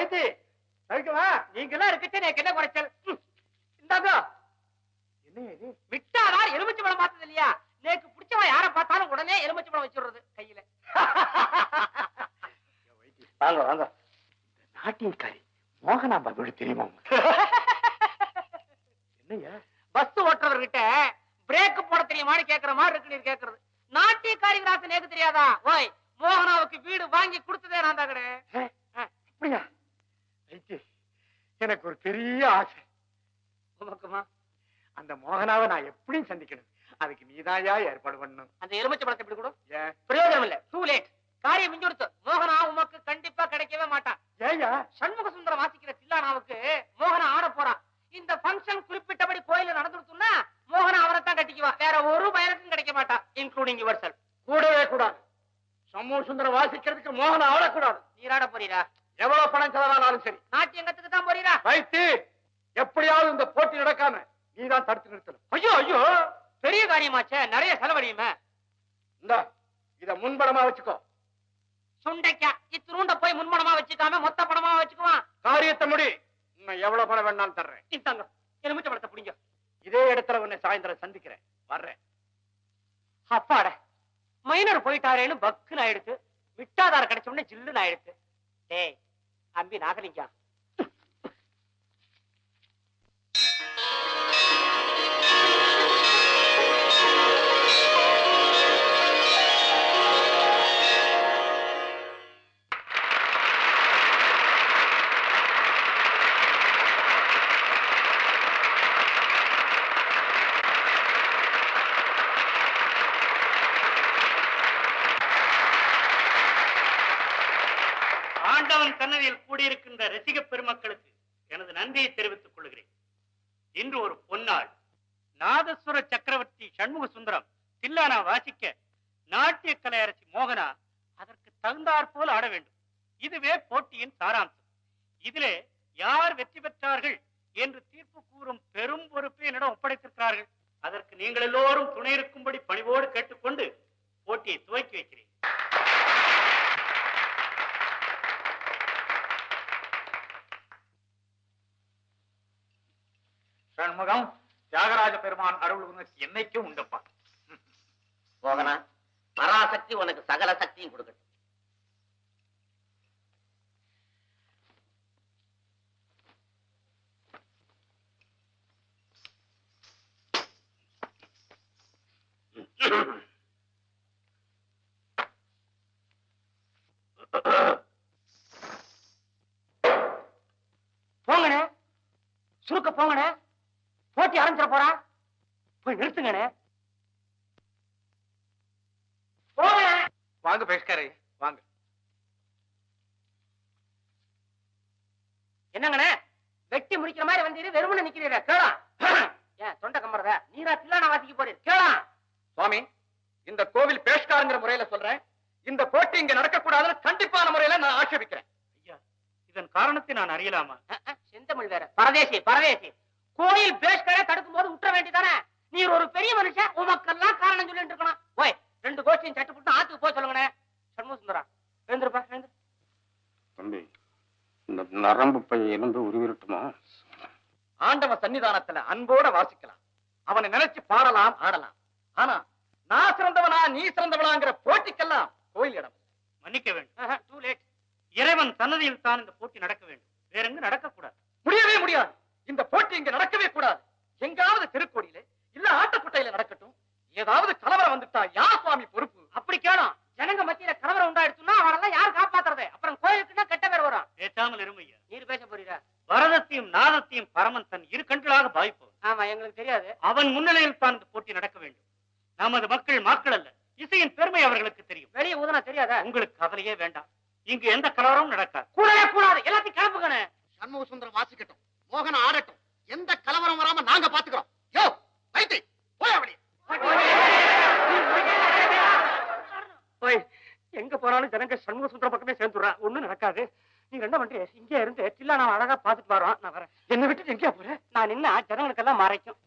வைத்தி சரிக்குமா? நீங்க எல்லாம் இருக்கச்சே எனக்கு என்ன குறைச்சல்? இந்தாங்க. என்ன இது? விட்டாதான் எலுமிச்சை பழம் பார்த்தது இல்லையா? நேக்கு பிடிச்சவன் யாரை பார்த்தாலும் உடனே எலுமிச்சை பழம் வச்சுடுறது கையில. வாங்க வாங்க. நாட்டியக்காரி மோகனாம்பா வீடு தெரியுமா? என்னையா பஸ் ஓட்டுறவர்கிட்ட பிரேக் போட தெரியுமான்னு கேக்குற மாதிரி இருக்கு நீர் கேக்குறது. நாட்டியக்காரி விலாசம் நேக்கு தெரியாதா? ஓய், மோகனாவுக்கு வீடு வாங்கி கொடுத்ததே நான் தான் கடை. அப்படியா? எனக்கு ஒரு பெரிய ஆசை. உமக்குமா? அந்த மோகனாவை நான் எப்படியும் சந்திக்கணும். அதுக்கு நீதாயா ஏற்பாடு பண்ணணும். அந்த எலுமிச்சை பழத்தை எப்படி கூட பிரயோஜனம் இல்ல. Too late. காரியம் மிஞ்சி கொடுத்து மோகனா உமக்கு கண்டிப்பா கிடைக்கவே மாட்டான். ஏயா? சண்முக சுந்தரம் வாசிக்கிற தில்லானாவுக்கு மோகனா ஆட போறான். இந்த பங்கன் குறிப்பிட்டபடி கோயில நடந்துருச்சுன்னா மோகனா அவரைத்தான் கட்டிக்குவான். வேற ஒரு பயனுக்கும் கிடைக்க மாட்டான், இன்க்ளூடிங் யுவர் செல்ஃப். கூடவே கூடாது. சண்முக சுந்தரம் வாசிக்கிறதுக்கு மோகனா ஆடக்கூடாது. நீராட போறீரா? எவ்வளவு பணம் செலவானாலும் சரி. நாட்டியங்கத்துக்கு தான் போறீரா? வைத்து எப்படியாவது இந்த போட்டி நடக்காம நீதான் தடுத்து நிறுத்தணும். ஐயோ ஐயோ, பெரிய காரியமாச்சே, நிறைய செலவழியுமே. இந்த இத முன்பணமா வச்சுக்கோ. சுண்டைக்கா இத்திருண்ட போய் முன்பணமா வச்சுக்காம மொத்த பணமா வச்சுக்குவான். காரியத்தை முடி. இன்னும் எவ்வளவு பணம் வேணாலும் தர்றேன். இந்தாங்க எலுமிச்சை பழத்தை புடிங்க. இதே இடத்துல உன்னை சாயந்தரம் சந்திக்கிறேன். வர்றேன். அப்பாட, மைனர் போயிட்டாரேன்னு பக்குன்னு ஆயிடுச்சு. விட்டாதார கிடைச்ச உடனே ஜில்லுன்னு ஆயிடுச்சு. டேய் அம்பி நாகலிங்கா, ஆண்டவன் சன்னதியில் கூடியிருக்கின்ற ரசிக பெருமக்களுக்கு எனது நன்றியை தெரிவித்துக் கொள்கிறேன். இன்று ஒரு பொன்னாள். நாதஸ்வர சக்கரவர்த்தி சண்முக சுந்தரம் தில்லானா வாசிக்க நாட்டிய கலையரசி மோகனா அதற்கு தகுந்தாற் போல் ஆட வேண்டும். இதுவே போட்டியின் சாராம்சம். இதிலே யார் வெற்றி பெற்றார்கள் என்று தீர்ப்பு கூறும் பெரும் பொறுப்பை என்னிடம் ஒப்படைத்திருக்கிறார்கள். அதற்கு நீங்கள் எல்லோரும் துணை இருக்கும்படி பணிவோடு கேட்டுக்கொண்டு போட்டியை துவக்கி வைக்கிறேன். சண்முகம், தியாகராஜ பெருமான் அருள் உனக்கு என்னைக்கும் உண்டப்பா. மோகனா, பராசக்தி உனக்கு சகல சக்தியும் கொடுக்கட்டும். போங்கண்ணே, சுருக்க போங்கண்ணே. போட்டி ஆரம்பிச்சிட போறா. போய் நிறுத்துங்கண்ணே. வாங்க பேஷ்காரே, வாங்க. என்னங்கண்ணே வெட்டி முடிக்கிற மாதிரி வந்தீரு, வெறுமனே நிக்கிறீர. கேளா ஏன் தொண்டை கம்மறத? நீரா தில்லானா வாசிக்க போறீர். கேளா. சுவாமி, இந்த கோவில் பேஷ்காரங்கிற முறையில சொல்றேன். இந்த போட்டி இங்க நடக்கக்கூடாதுன்னு கண்டிப்பான முறையில நான் ஆட்சேபிக்கிறேன். ஐயா, இதன் காரணத்தை நான் அறியலாமா? செந்தமிழ் வேற. பரதேசி பரதேசி. கோயில் பேஷ்காரே தடுக்கும் போது விட்டுற வேண்டியதானே? நீர் ஒரு பெரிய மனுஷன், உமக்கெல்லாம் காரணம் சொல்லிட்டு இருக்கணும். ஓய், 2 கோஷ்டியும் சட்டு போட்டு ஆத்துக்கு போய் சொல்லுங்கண்ணே. சண்முக சுந்தரா, எழுந்துருப்பா, எழுந்து. தம்பி, இந்த நரம்பு பை எலும்பு உருவிருட்டுமா? ஆண்டவன் சன்னிதானத்துல அன்போட வாசிக்கலாம். அவனை நினைச்சு பாடலாம், ஆடலாம். ஆனா நான் சிறந்தவனா நீ சிறந்தவனாங்கிற போட்டிக்கெல்லாம் கோயில் இடம். மன்னிக்க வேண்டும். Too late. இறைவன் சன்னதியில் தான் இந்த போட்டி நடக்க வேண்டும். வேற எங்க நடக்க கூடாது. முடியவே முடியாது. இந்த போட்டி இங்க நடக்கவே கூடாது. எங்காவது திருக்கோடியில இல்ல ஆட்டக்குட்டையில நடக்கட்டும். ஏதாவது கலவரம் வந்துட்டா யார் சுவாமி பொறுப்பு? அப்படி கேளும். ஜனங்க மத்தியில கலவரம் உண்டாயிடுச்சுன்னா அவனெல்லாம் யார் காப்பாத்துறது? அப்புறம் கோயிலுக்குன்னா கெட்ட பேர் வரும். பேசாமல் இருமையா. நீர் பேச போறீரா? பரதத்தையும் நாதத்தையும் பரமன் தன் இரு கண்களாக பாவிப்பவன். ஆமா, எங்களுக்கு தெரியாது. அவன் முன்னிலையில் தான் இந்த போட்டி நடக்க வேண்டும். நமது மக்கள் அல்ல. இசையின் பெருமை அவர்களுக்கு தெரியும். வெளியே ஊதனா தெரியாதா? உங்களுக்கு கவலையே வேண்டாம். இங்கு எந்த கலவரமும் நடக்காது. கூடவே கூடாது. எல்லாத்தையும் கிளப்புகணே. சண்முக சுந்தரம் வாசிக்கட்டும், மோகன ஆடட்டும். எந்த கலவரம் வராம நாங்க பாத்துக்கிறோம். யோ வைத்தி போய் அப்படி போய் எங்க போனாலும் ஜனங்க சண்முக சுந்தரம் பக்கமே சேர்ந்துடுறா. ஒண்ணும் நடக்காது. நீங்க என்ன பண்றீங்க? இங்கே இருந்து தில்லானா அழகா பாத்துட்டு வரோம். நான் வரேன். என்ன விட்டு எங்கேயா போறேன்? நான் நின்னா ஜனங்களுக்கெல்லாம் மறைக்கும்.